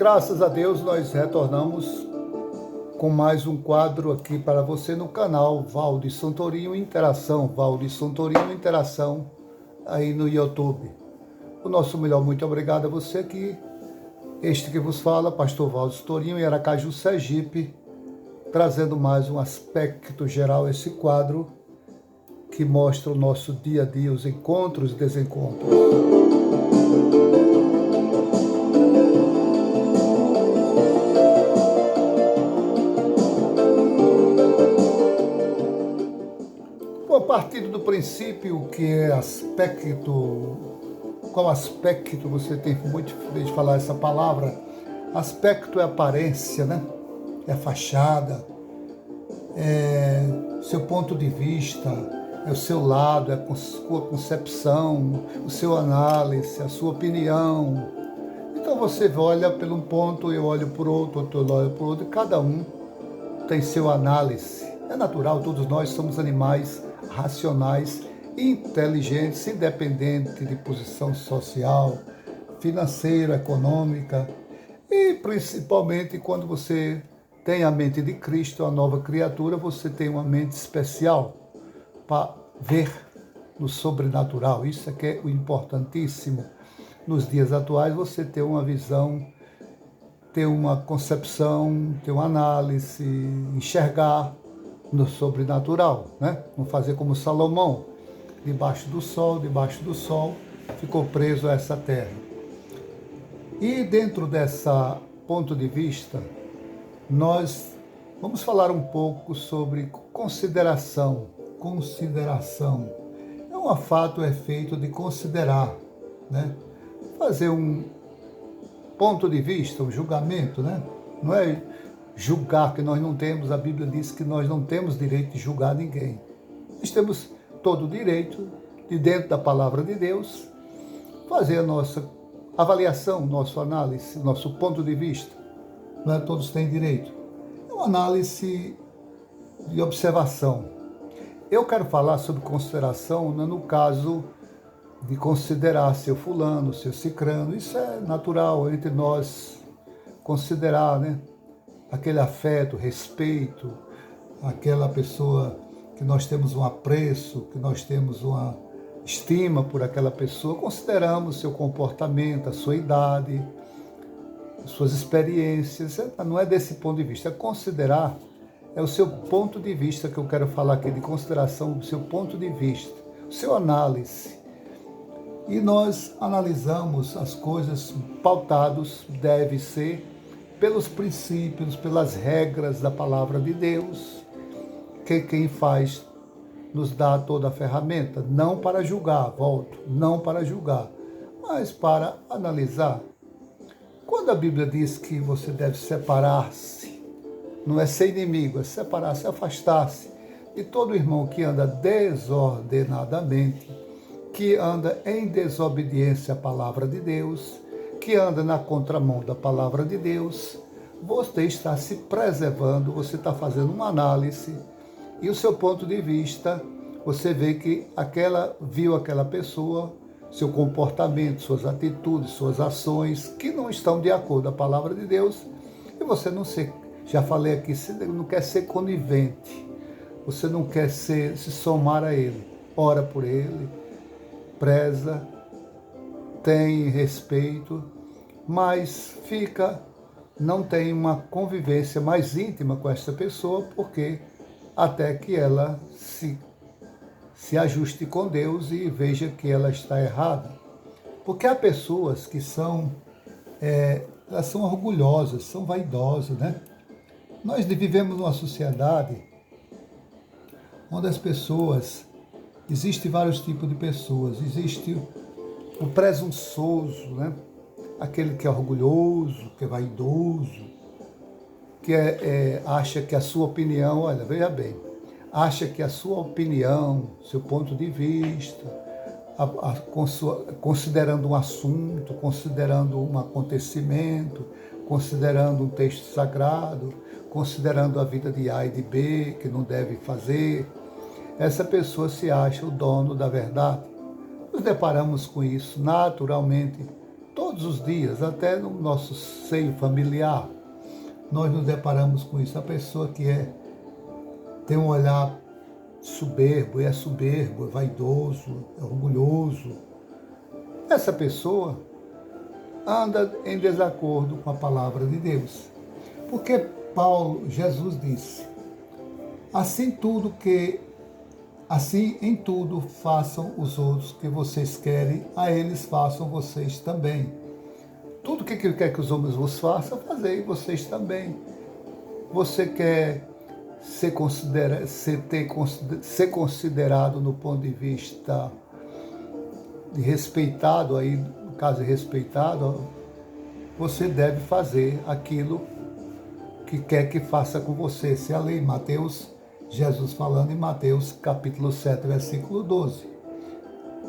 graças a Deus nós retornamos com mais um quadro aqui para você no canal Valdir Santorinho Interação, Valdir Santorinho Interação aí no YouTube. O nosso melhor muito obrigado a você que este que vos fala, Pastor Valdir Santorinho em Aracaju, Sergipe, trazendo mais um aspecto geral a esse quadro que mostra o nosso dia a dia, os encontros e desencontros. Partindo do princípio que é aspecto, qual aspecto você tem muito de falar essa palavra? Aspecto é aparência, né? É fachada, é seu ponto de vista, é o seu lado, é a sua concepção, o seu análise, a sua opinião. Então você olha por um ponto, eu olho por outro, outro olha por outro, e cada um tem seu análise. É natural, todos nós somos animais racionais, inteligentes, independente de posição social, financeira, econômica, e principalmente quando você tem a mente de Cristo, a nova criatura, você tem uma mente especial para ver no sobrenatural. Isso é que é o importantíssimo. Nos dias atuais, você ter uma visão, ter uma concepção, ter uma análise, enxergar no sobrenatural, né? Não fazer como Salomão, debaixo do sol, ficou preso a essa terra. E dentro dessa ponto de vista, nós vamos falar um pouco sobre consideração. Consideração é um fato, é feito de considerar, né? Fazer um ponto de vista, um julgamento, né? Não é julgar, que nós não temos, a Bíblia diz que nós não temos direito de julgar ninguém. Nós temos todo o direito, de dentro da palavra de Deus, fazer a nossa avaliação, nossa análise, nosso ponto de vista. Não é? Todos têm direito. É uma análise de observação. Eu quero falar sobre consideração no caso de considerar seu fulano, seu cicrano. Isso é natural entre nós considerar, né? Aquele afeto, respeito, aquela pessoa que nós temos um apreço, que nós temos uma estima por aquela pessoa, consideramos seu comportamento, a sua idade, suas experiências. Não é desse ponto de vista, é considerar, é o seu ponto de vista que eu quero falar aqui, de consideração, o seu ponto de vista, o seu análise. E nós analisamos as coisas pautados, deve ser, pelos princípios, pelas regras da palavra de Deus, que quem faz nos dá toda a ferramenta, não para julgar, não para julgar, mas para analisar. Quando a Bíblia diz que você deve separar-se, não é ser inimigo, é separar-se, afastar-se de todo irmão que anda desordenadamente, que anda em desobediência à palavra de Deus, que anda na contramão da palavra de Deus, você está se preservando, você está fazendo uma análise e o seu ponto de vista, você vê que viu aquela pessoa, seu comportamento, suas atitudes, suas ações, que não estão de acordo com a palavra de Deus, e você não se, já falei aqui, você não quer ser conivente, você não quer se somar a ele, ora por ele, preza, tem respeito, mas não tem uma convivência mais íntima com essa pessoa, porque até que ela se ajuste com Deus e veja que ela está errada. Porque há pessoas que elas são orgulhosas, são vaidosas, né? Nós vivemos numa sociedade onde as pessoas, existem vários tipos de pessoas, existe o presunçoso, né? Aquele que é orgulhoso, que é vaidoso, que acha que a sua opinião, olha, veja bem, acha que a sua opinião, seu ponto de vista, considerando um assunto, considerando um acontecimento, considerando um texto sagrado, considerando a vida de A e de B, que não deve fazer, essa pessoa se acha o dono da verdade. Nos deparamos com isso naturalmente todos os dias, até no nosso seio familiar, nós nos deparamos com isso. A pessoa que tem um olhar soberbo, é vaidoso, é orgulhoso. Essa pessoa anda em desacordo com a palavra de Deus. Porque Jesus disse, assim em tudo façam os outros que vocês querem, a eles façam vocês também. Tudo que Ele quer que os homens vos façam, fazei vocês também. Você quer ser considerado no ponto de vista de respeitado, aí, no caso de respeitado, você deve fazer aquilo que quer que faça com você. Essa é a lei. Jesus falando em Mateus capítulo 7, versículo 12.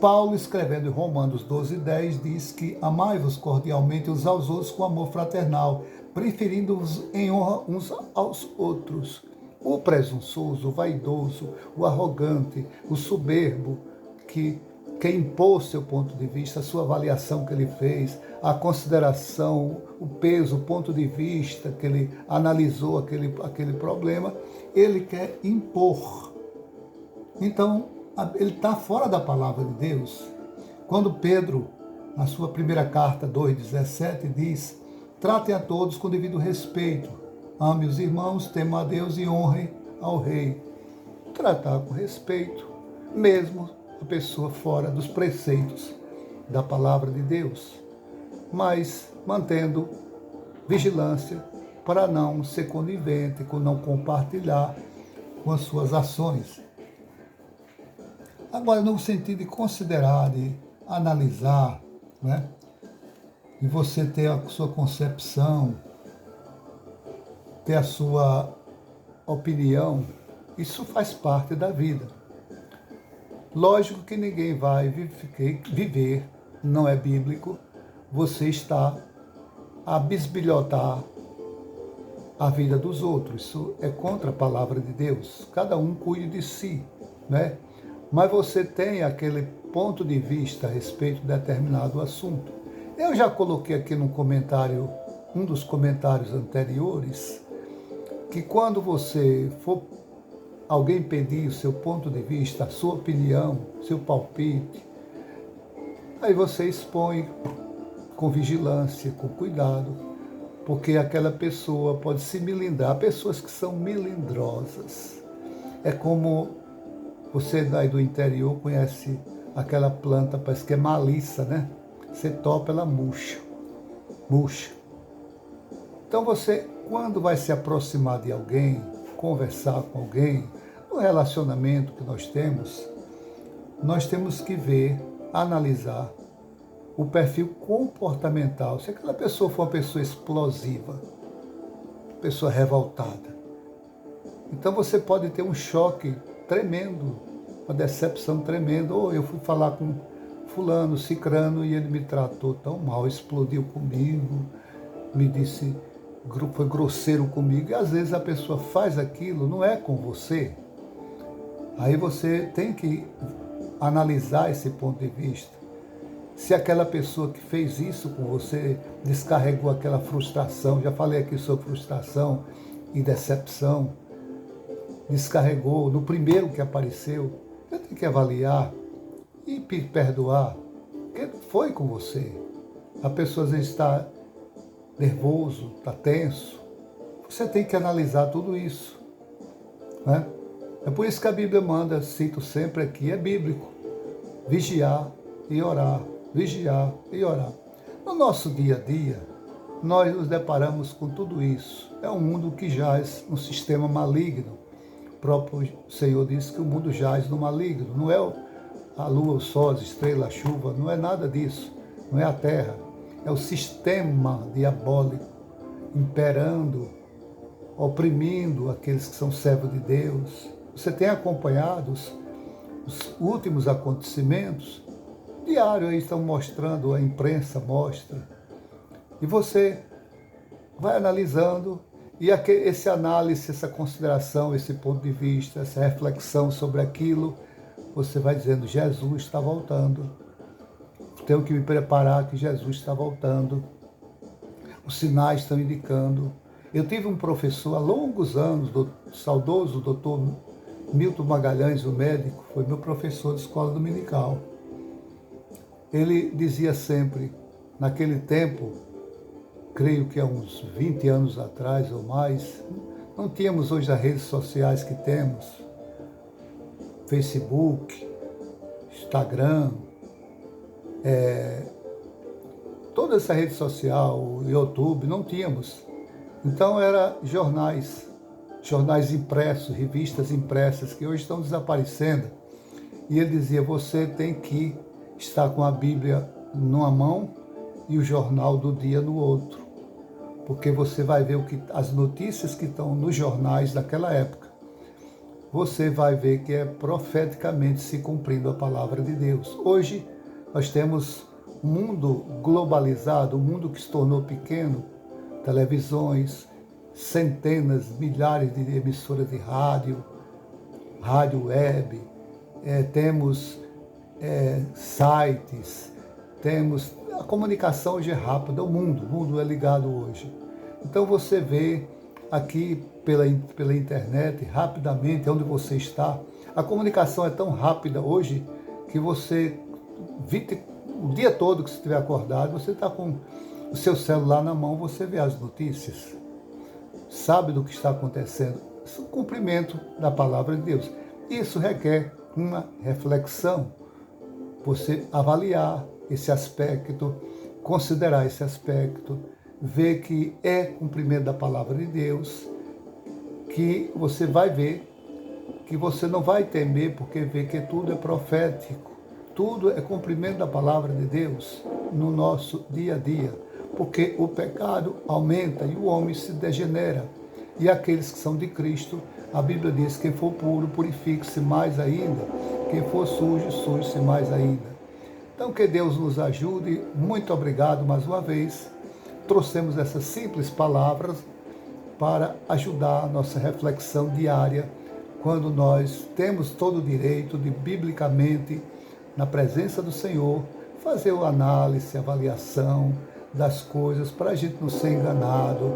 Paulo, escrevendo em Romanos 12, 10, diz que amai-vos cordialmente uns aos outros com amor fraternal, preferindo-vos em honra uns aos outros. O presunçoso, o vaidoso, o arrogante, o soberbo, que impôs seu ponto de vista, a sua avaliação que ele fez, a consideração, o peso, o ponto de vista que ele analisou aquele problema, ele quer impor. Então, ele está fora da palavra de Deus. Quando Pedro, na sua primeira carta 2,17, diz, tratem a todos com devido respeito, ame os irmãos, temam a Deus e honrem ao rei. Tratar com respeito, mesmo a pessoa fora dos preceitos da palavra de Deus, mas mantendo vigilância para não ser conivente, não compartilhar com as suas ações. Agora, no sentido de considerar, de analisar, né? E você ter a sua concepção, ter a sua opinião, isso faz parte da vida. Lógico que ninguém vai viver, não é bíblico, você está a bisbilhotar a vida dos outros. Isso é contra a palavra de Deus. Cada um cuide de si, né? Mas você tem aquele ponto de vista a respeito de determinado assunto. Eu já coloquei aqui no comentário, um dos comentários anteriores, que quando você for alguém pedir o seu ponto de vista, a sua opinião, seu palpite, aí você expõe com vigilância, com cuidado, porque aquela pessoa pode se melindrar. Há pessoas que são melindrosas. É como você daí do interior conhece aquela planta, parece que é malícia, né? Você topa, ela murcha. Então você, quando vai se aproximar de alguém, conversar com alguém, no relacionamento que nós temos que ver, analisar o perfil comportamental. Se aquela pessoa for uma pessoa explosiva, pessoa revoltada, então você pode ter um choque tremendo, uma decepção tremenda. Ou eu fui falar com fulano, cicrano, e ele me tratou tão mal, explodiu comigo, me disse, foi grosseiro comigo. E às vezes a pessoa faz aquilo, não é com você. Aí você tem que analisar esse ponto de vista. Se aquela pessoa que fez isso com você descarregou aquela frustração, já falei aqui sobre frustração e decepção, descarregou no primeiro que apareceu, você tem que avaliar e perdoar, porque foi com você. A pessoa às vezes está nervoso, está tenso. Você tem que analisar tudo isso, né? É por isso que a Bíblia manda, cito sempre aqui, é bíblico, vigiar e orar, vigiar e orar. No nosso dia a dia, nós nos deparamos com tudo isso. É um mundo que jaz no sistema maligno. O próprio Senhor disse que o mundo jaz no maligno. Não é a lua, o sol, as estrelas, a chuva, não é nada disso. Não é a terra. É o sistema diabólico imperando, oprimindo aqueles que são servos de Deus. Você tem acompanhado os últimos acontecimentos? Diário aí estão mostrando, a imprensa mostra. E você vai analisando, e esse análise, essa consideração, esse ponto de vista, essa reflexão sobre aquilo, você vai dizendo, Jesus está voltando. tenho que me preparar que Jesus está voltando. Os sinais estão indicando. Eu tive um professor há longos anos, saudoso doutor Milton Magalhães, o médico, foi meu professor de escola dominical. Ele dizia sempre, naquele tempo, creio que há uns 20 anos atrás ou mais, não tínhamos hoje as redes sociais que temos, Facebook, Instagram, toda essa rede social, YouTube, não tínhamos. Então era jornais impressos, revistas impressas, que hoje estão desaparecendo. E ele dizia, você tem que estar com a Bíblia numa mão e o jornal do dia no outro. Porque você vai ver as notícias que estão nos jornais daquela época. Você vai ver que é profeticamente se cumprindo a palavra de Deus. Hoje nós temos um mundo globalizado, um mundo que se tornou pequeno, televisões, centenas, milhares de emissoras de rádio web, temos sites, temos a comunicação hoje é rápida, o mundo é ligado hoje. Então você vê aqui pela internet, rapidamente, onde você está, a comunicação é tão rápida hoje que você, o dia todo que você estiver acordado, você está com o seu celular na mão, você vê as notícias, sabe do que está acontecendo. Isso é um cumprimento da palavra de Deus. Isso requer uma reflexão, você avaliar esse aspecto, considerar esse aspecto, ver que é cumprimento da palavra de Deus, que você vai ver, que você não vai temer, porque vê que tudo é profético, tudo é cumprimento da palavra de Deus no nosso dia a dia, porque o pecado aumenta e o homem se degenera. E aqueles que são de Cristo, a Bíblia diz, quem for puro, purifique-se mais ainda, quem for sujo, suje-se mais ainda. Então que Deus nos ajude, muito obrigado mais uma vez, trouxemos essas simples palavras para ajudar a nossa reflexão diária, quando nós temos todo o direito de, biblicamente, na presença do Senhor, fazer a análise, a avaliação das coisas, para a gente não ser enganado,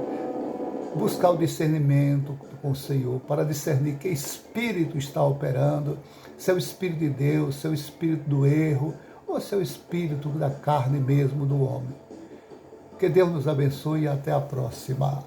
buscar o discernimento com o Senhor, para discernir que espírito está operando, se é o espírito de Deus, se é o espírito do erro, ou se é o espírito da carne mesmo do homem. Que Deus nos abençoe e até a próxima.